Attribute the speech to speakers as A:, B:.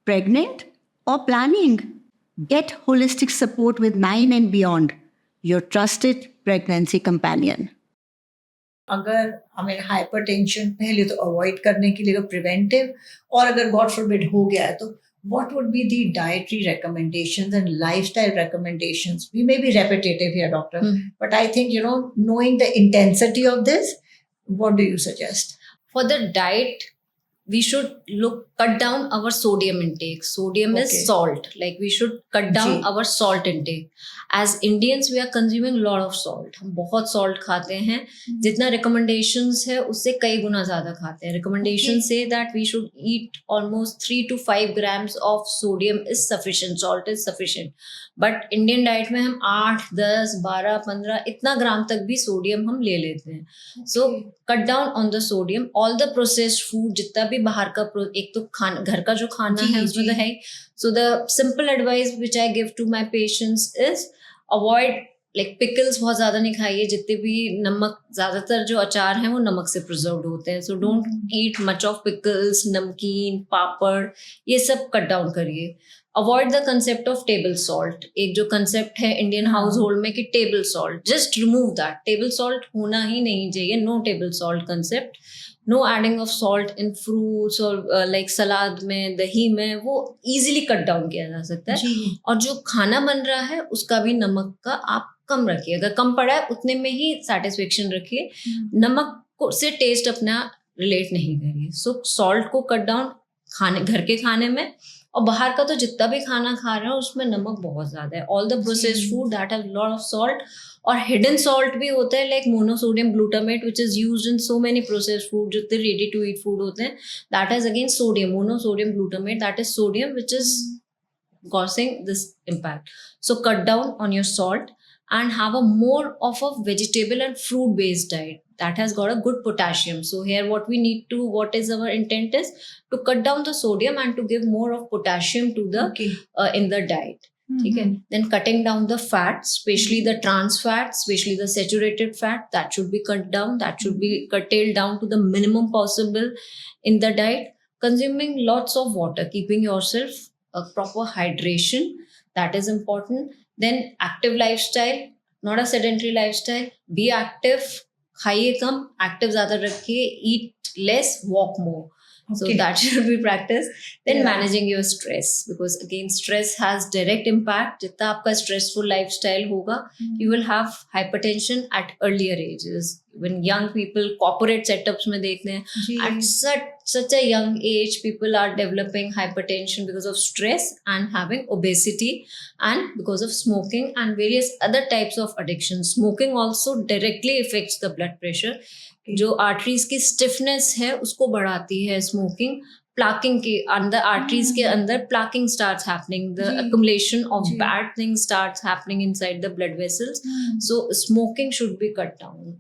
A: Pregnant or planning? Get holistic support with 9 and Beyond, your trusted pregnancy companion.
B: अगर हमें hypertension पहले तो avoid करने के लिए प्रिवेंटिव, और अगर गॉड फॉरबिड हो गया है तो what would be the dietary recommendations and lifestyle recommendations? We may be repetitive here, doctor, but I think, knowing the intensity of this, what do you suggest?
C: For the diet, we should cut down our sodium intake. Sodium is salt. Like we should cut down our salt intake. As Indians, we are consuming a lot of salt. हम बहुत salt खाते हैं. जितना recommendations है उससे कई गुना ज़्यादा खाते हैं. Recommendations say that we should eat almost 3 to 5 grams of sodium is sufficient. Salt is sufficient. But Indian diet में हम 8, 10, 12, 15 इतना ग्राम तक भी सोडियम हम ले लेते हैं. So cut down on the sodium. All the processed food जितना भी बाहर का एक तो खाना घर का जो खाना है उसमें तो है. So the simple advice which I give to my patients is avoid like pickles बहुत ज़्यादा नहीं खाइए. जितने भी नमक, ज़्यादातर जो अचार हैं वो नमक से प्रिजर्व्ड होते हैं. So don't eat much of pickles, नमकीन, पापड़, ये सब कट डाउन करिए. Avoid the concept of table salt. एक जो कंसेप्ट है इंडियन हाउस होल्ड में कि table salt, just remove that. Table salt होना ही नहीं चाहिए. No table salt concept. No adding of salt in fruits और लाइक सलाद में, दही में, वो इजीली कट डाउन किया जा सकता है. और जो खाना बन रहा है उसका भी नमक का आप कम रखिए. अगर कम पड़ा है उतने में ही सेटिस्फेक्शन रखिए. नमक को से टेस्ट अपना रिलेट नहीं करिए. सो सॉल्ट को कट डाउन खाने, घर के खाने में. और बाहर का तो जितना भी खाना खा रहे हो उसमें नमक बहुत ज्यादा है. All the processed food that have lot of salt. और हिडन सॉल्ट भी होता है like monosodium glutamate which is used in so many processed food. जितने रेडी टू ईट फूड होते हैं that is again sodium. Monosodium glutamate that is sodium which is causing this impact. So cut down on your salt and have a more of a vegetable and fruit based diet that has got a good potassium. So here what is our intent is to cut down the sodium and to give more of potassium to the in the diet. Okay. Then cutting down the fats, especially the trans fats, especially the saturated fat, that should be cut down. That should be curtailed down to the minimum possible in the diet. Consuming lots of water, keeping yourself a proper hydration, that is important. Then active lifestyle, not a sedentary lifestyle. Be active, खाइए कम, active ज़्यादा रखिए, eat less, walk more. So that should be practiced. Then managing your stress, because again stress has direct impact. जितना आपका stressful lifestyle होगा, you will have hypertension at earlier ages. When young people corporate setups में देखते हैं, at such a young age people are developing hypertension because of stress and having obesity and because of smoking and various other types of addictions. Smoking also directly affects the blood pressure. जो arteries की stiffness है उसको बढ़ाती है smoking. प्लाकिंग के अंदर, arteries के अंदर plaquing starts happening. The accumulation of bad things starts happening inside the blood vessels. So smoking should be cut down.